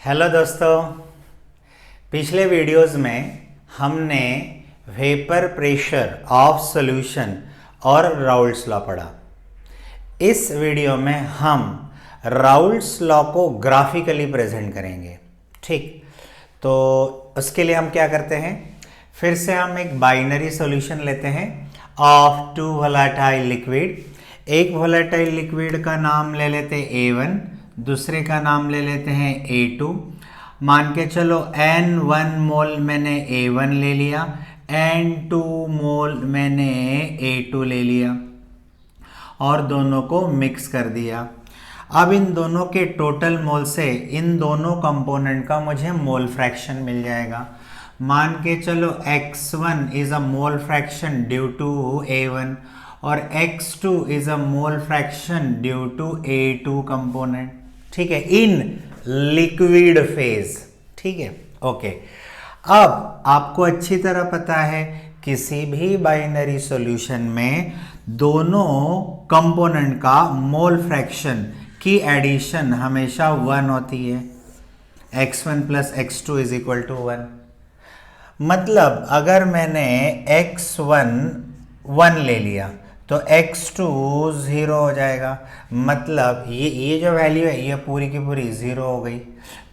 Hello दोस्तों, पिछले videos में हमने वेपर प्रेशर ऑफ सॉल्यूशन और राउल्ट्स लॉ पढ़ा। इस वीडियो में हम राउल्ट्स लॉ को ग्राफिकली प्रेजेंट करेंगे। ठीक, तो उसके लिए हम क्या करते हैं, फिर से हम एक बाइनरी सॉल्यूशन लेते हैं ऑफ टू वोलेटाइल लिक्विड। एक वोलेटाइल लिक्विड का नाम ले लेते हैं A1, दूसरे का नाम ले लेते हैं A2। मान के चलो N1 मोल मैंने A1 ले लिया, N2 मोल मैंने A2 ले लिया और दोनों को मिक्स कर दिया। अब इन दोनों के टोटल मोल से इन दोनों कंपोनेंट का मुझे मोल फ्रैक्शन मिल जाएगा। मान के चलो x1 is a mole fraction due to A1 और x2 is a mole fraction due to A2 component. ठीक है, इन लिक्विड फेज। ठीक है, ओके। अब आपको अच्छी तरह पता है किसी भी बाइनरी सॉल्यूशन में दोनों कंपोनेंट का मोल फ्रैक्शन की एडिशन हमेशा 1 होती है। x1 plus x2 is equal to 1। मतलब अगर मैंने x1 1 ले लिया तो x2 0 हो जाएगा। मतलब ये जो वैल्यू है ये पूरी की पूरी 0 हो गई।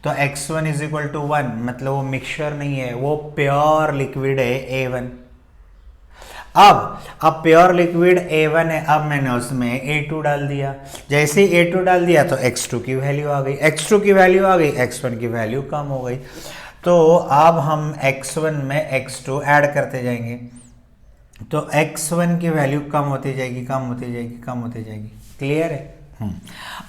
तो x1 इज इक्वल टू 1, मतलब वो मिक्सचर नहीं है, वो प्योर लिक्विड है A1। अब प्योर लिक्विड A1 है, अब मैंने उसमें A2 डाल दिया। जैसे ही A2 डाल दिया तो x2 की वैल्यू आ गई, x2 की वैल्यू आ गई, x1 की वैल्यू कम हो गई। तो अब हम x1 में x2 ऐड करते जाएंगे तो x1 की वैल्यू कम होती जाएगी, कम होती जाएगी, कम होती जाएगी। क्लियर है?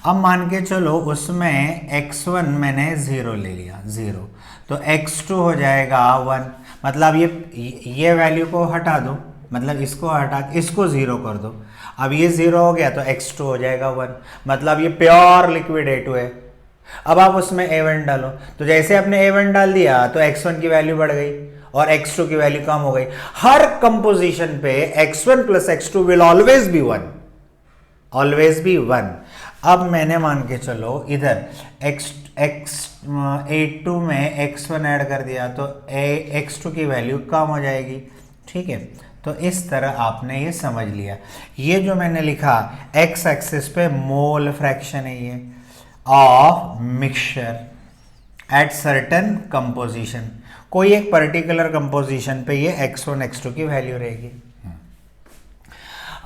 अब मान के चलो उसमें x1 मैंने 0 ले लिया, 0, तो x2 हो जाएगा 1। मतलब ये वैल्यू को हटा दो, मतलब इसको हटा इसको 0 कर दो। अब ये 0 हो गया तो x2 हो जाएगा 1। मतलब ये प्योर लिक्विड A2 है। अब आप उसमें A1 डालो, तो जैसे आपने A1 डाल दिया तो x1 की वैल्यू बढ़ गई और x2 की वैल्यू कम हो गई। हर कंपोजिशन पे x1 plus x2 will always be 1, always be 1। अब मैंने मान के चलो इधर A2 में x1 ऐड कर दिया तो x2 की वैल्यू कम हो जाएगी। ठीक है, तो इस तरह आपने ये समझ लिया। ये जो मैंने लिखा x एक्सिस पे मोल फ्रैक्शन है ये of mixture at certain composition. कोई एक पर्टिकुलर कंपोजिशन पे ये x1 x2 की वैल्यू रहेगी।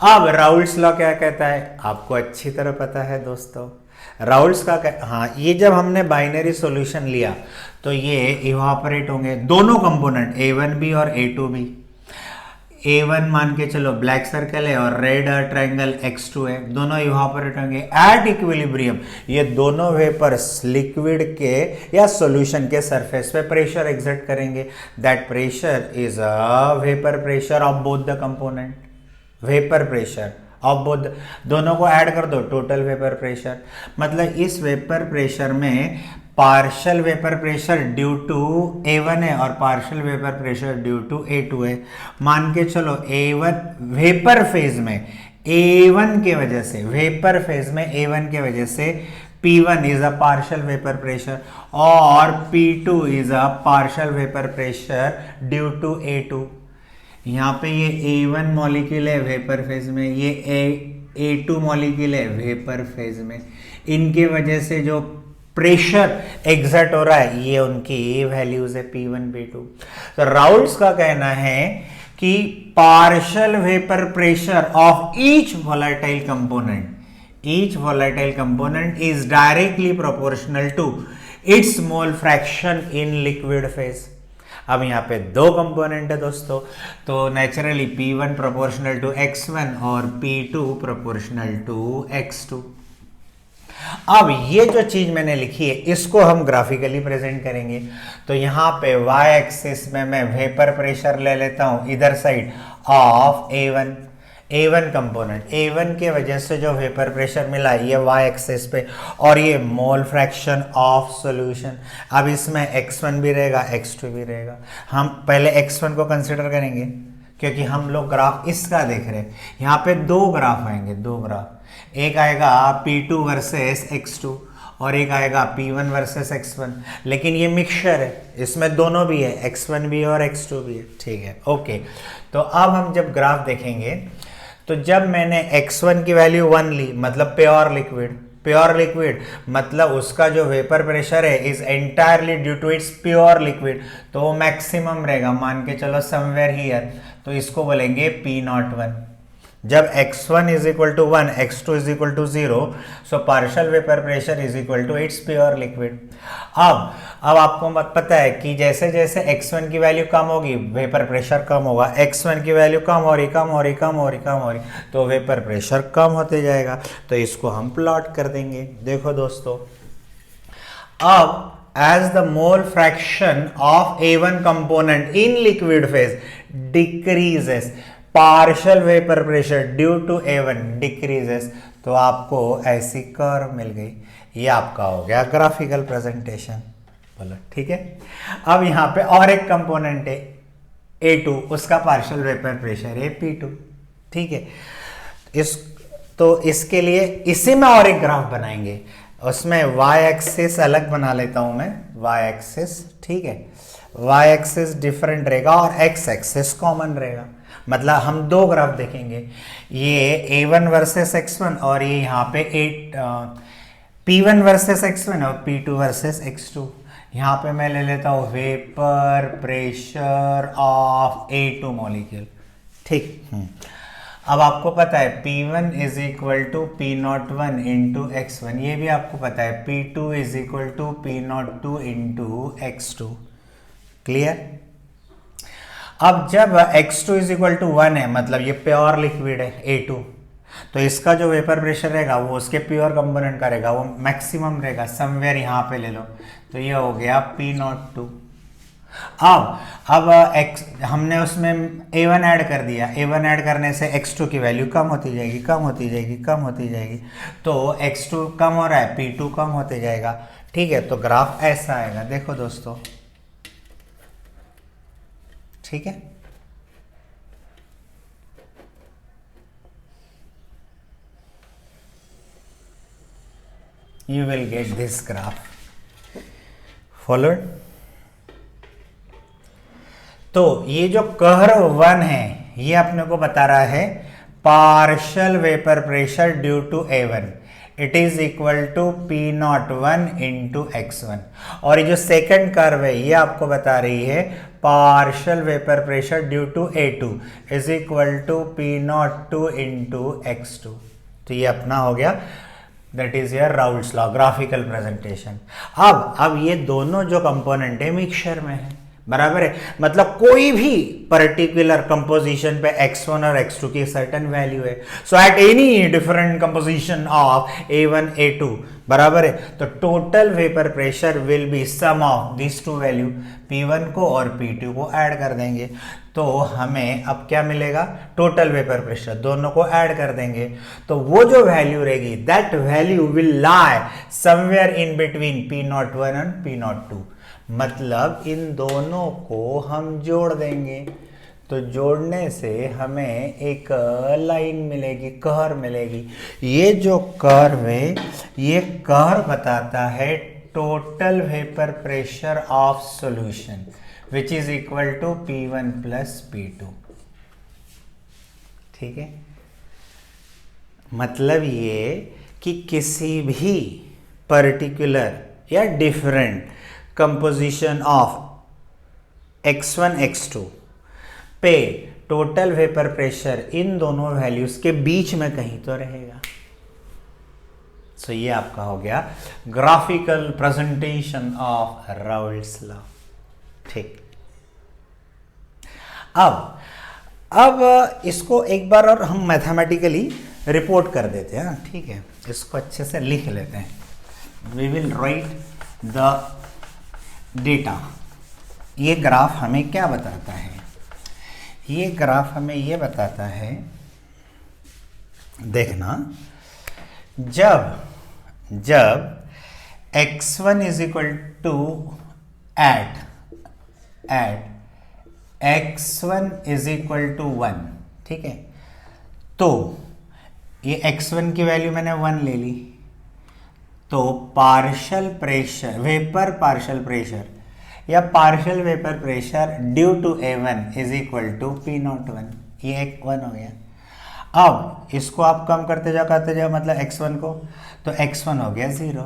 अब राउल्ट्स लॉ क्या कहता है आपको अच्छी तरह पता है दोस्तों। राउल्ट्स का हाँ, ये जब हमने बाइनरी सॉल्यूशन लिया तो ये इवापोरेट होंगे दोनों कंपोनेंट A1 भी और A2 भी। A1 मान के चलो ब्लैक सर्कल है और रेड ट्रायंगल x2 है, दोनों इवापोरेट होंगे एट इक्विलिब्रियम। ये दोनों वेपर्स लिक्विड के या सॉल्यूशन के सरफेस पे प्रेशर एग्जर्ट करेंगे। That pressure is a vapour pressure of both the component. Vapour pressure of both, दोनों को ऐड कर दो, टोटल वेपर प्रेशर। मतलब इस वेपर प्रेशर में partial vapour pressure due to A1 है और partial vapour pressure due to A2 है। मान के चलो A1 वेपर फेज में A1 के वजह से, वेपर फेज में A1 के वजह से P1 is a partial vapour pressure और P2 is a partial vapour pressure due to A2। यहाँ पे ये A1 मॉलिक्यूल है वेपर फेज में, ये A2 मॉलिक्यूल है वेपर फेज में। इनके वजह से जो प्रेशर एग्जर्ट हो रहा है ये उनकी वैल्यूज है P1 P2। तो राउल्ट्स का कहना है कि partial vapour pressure of each volatile component is directly proportional to its mole fraction in liquid phase. अब यहाँ पे दो कंपोनेंट है दोस्तों, तो naturally P1 proportional to x1 और P2 प्रोपोर्शनल टू x2। अब ये जो चीज मैंने लिखी है इसको हम ग्राफिकली प्रेजेंट करेंगे। तो यहाँ पे y एक्सिस में मैं वेपर प्रेशर ले लेता हूं इधर side of A1 component. A1 के वजह से जो वेपर प्रेशर मिला ये y एक्सिस पे और ये मोल फ्रैक्शन ऑफ सॉल्यूशन। अब इसमें x1 भी रहेगा x2 भी रहेगा। हम पहले x1 को कंसिडर करेंगे क्योंकि हम लोग ग्राफ इसका देख रहे हैं। यहाँ पे दो ग्राफ आएंगे, दो ग्राफ, एक आएगा P2 वर्सेस x2 और एक आएगा P1 वर्सेस X1, लेकिन ये मिक्सचर है, इसमें दोनों भी है, X1 भी है और X2 भी है, ठीक है, ओके। तो अब हम जब ग्राफ देखेंगे तो जब मैंने X1 की वैल्यू 1 ली, मतलब प्योर लिक्विड मतलब उसका जो वेपर प्रेशर है is entirely due to its pure liquid, तो वो मैक्सिमम रहेगा, मान के चलो समवेयर हियर, तो इसको बोलेंगे P01। जब x1 is equal to 1, x2 is equal to 0, so partial vapour pressure is equal to its pure liquid. अब आपको पता है कि जैसे जैसे x1 की वैल्यू कम होगी वेपर प्रेशर कम होगा, x1 की वैल्यू कम हो रही, तो वेपर प्रेशर कम होते जाएगा। तो इसको हम प्लॉट कर देंगे। देखो दोस्तों, अब as the mole fraction of A1 component in liquid phase decreases, partial vapour pressure due to A1 decreases, तो आपको ऐसी कर्व मिल गई। ये आपका हो गया ग्राफिकल प्रेजेंटेशन, बोलो ठीक है। अब यहाँ पे और एक कंपोनेंट है A2, उसका पार्शियल वेपर प्रेशर है P2, ठीक है। इसके लिए इसी में और एक ग्राफ बनाएंगे, उसमें y एक्सिस अलग बना लेता हूं मैं, y एक्सिस, ठीक है, y एक्सिस डिफरेंट रहेगा और x एक्सिस कॉमन रहेगा, मतलब हम दो ग्राफ देखेंगे, ये A1 वर्सेस X1 और ये यहाँ पे P1 वर्सेस X1 और P2 वर्सेस X2। यहाँ पे मैं ले लेता हूँ vapour pressure of A2 molecule, ठीक। अब आपको पता है P1 is equal to P01 into X1, ये भी आपको पता है P2 is equal to P02 into X2, clear. अब जब x2 इज इक्वल टू 1 है, मतलब ये प्योर लिक्विड है A2, तो इसका जो वेपर प्रेशर रहेगा वो उसके प्योर कंपोनेंट का रहेगा, वो मैक्सिमम रहेगा, समवेयर यहाँ पे ले लो, तो ये हो गया P02। अब हमने उसमें A1 ऐड कर दिया, A1 ऐड करने से x2 की वैल्यू कम होती जाएगी, तो x2 कम हो रहा है, P2 कम होते जाएगा, ठीक है। तो ग्राफ ऐसा आएगा, देखो दोस्तों, ठीक है। You will get this graph, followed। तो ये जो कर्व 1 है ये अपने को बता रहा है partial vapour pressure due to A1, it is equal to P01 into X1, और ये जो सेकंड कर्व है ये आपको बता रही है partial vapour pressure due to A2 is equal to P02 into X2। तो ये अपना हो गया, that is your Raoult's law, graphical presentation. अब ये दोनों जो कंपोनेंट है मिक्सचर में है, बराबर है, मतलब कोई भी पर्टिकुलर कंपोजिशन पे x1 और x2 की सर्टेन वैल्यू है, so at any different composition of A1 A2, बराबर है, तो total vapour pressure will be sum of this two value, P1 को और P2 को ऐड कर देंगे, तो हमें अब क्या मिलेगा, टोटल वेपर प्रेशर, दोनों को ऐड कर देंगे, तो वो जो वैल्यू रहेगी that value will lie somewhere in between P01 and P02, मतलब इन दोनों को हम जोड़ देंगे, तो जोड़ने से हमें एक लाइन मिलेगी, कर्व मिलेगी। ये जो कर्व है ये कर्व बताता है total vapour pressure of solution which is equal to P1 plus P2, ठीक है। मतलब ये कि किसी भी पर्टिकुलर या different composition of x1 x2 पे टोटल वेपर प्रेशर इन दोनों वैल्यूज के बीच में कहीं तो रहेगा। सो ये आपका हो गया graphical presentation of Raoult's law, ठीक। अब इसको एक बार और हम मैथमेटिकली रिपोर्ट कर देते हैं, ठीक है, इसको अच्छे से लिख लेते हैं। We will write the data. ये ग्राफ हमें क्या बताता है, ये ग्राफ हमें ये बताता है, देखना, जब x1 is equal to at x1 is equal to 1, ठीक है, तो ये x1 की वैल्यू मैंने 1 ले ली, तो partial pressure, vapour partial pressure या partial vapour pressure due to A1 is equal to P01, ये एक 1 हो गया। अब इसको आप कम करते जाओ मतलब x1 को, तो x1 हो गया 0,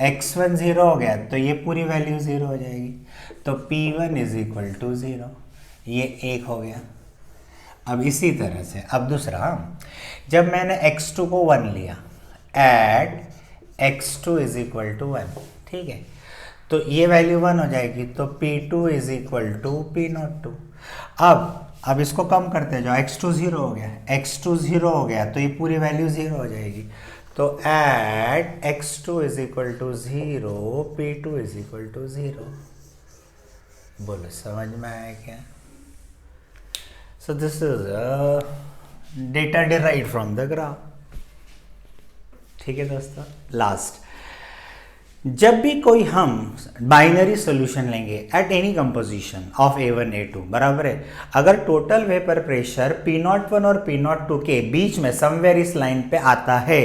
x1 0 हो गया तो ये पूरी वैल्यू 0 हो जाएगी, तो P1 इज इक्वल टू 0, ये 1 हो गया। अब इसी तरह से अब दूसरा, जब मैंने x2 को 1 लिया, eight x2 is equal to 1, ठीक है, तो ये वैल्यू 1 हो जाएगी, तो P2 is equal to P02। अब इसको कम करते जाओ, x2 0 हो गया, x2 0 हो गया तो ये पूरी वैल्यू 0 हो जाएगी, तो at x2 is equal to 0, P2 is equal to 0। बोलो समझ में आया क्या? So this is data derived from the graph. ठीक है दोस्तों, लास्ट, जब भी कोई हम बाइनरी सॉल्यूशन लेंगे at any composition of A1 A2 बराबर है, अगर टोटल वेपर प्रेशर P01 और P02 के बीच में समवेयर इस लाइन पे आता है,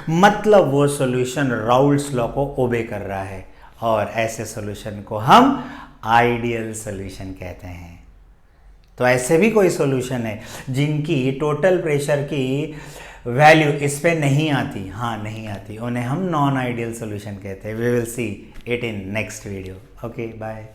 मतलब वो सॉल्यूशन राउल्ट्स लॉ को ओबे कर रहा है, और ऐसे सॉल्यूशन को हम आइडियल सॉल्यूशन कहते हैं। तो ऐसे भी कोई सॉल्यूशन है जिनकी टोटल प्रेशर की वैल्यू इस पे नहीं आती, हाँ नहीं आती, उन्हें हम नॉन आइडियल सॉल्यूशन कहते हैं। We will see it in next video. Okay bye.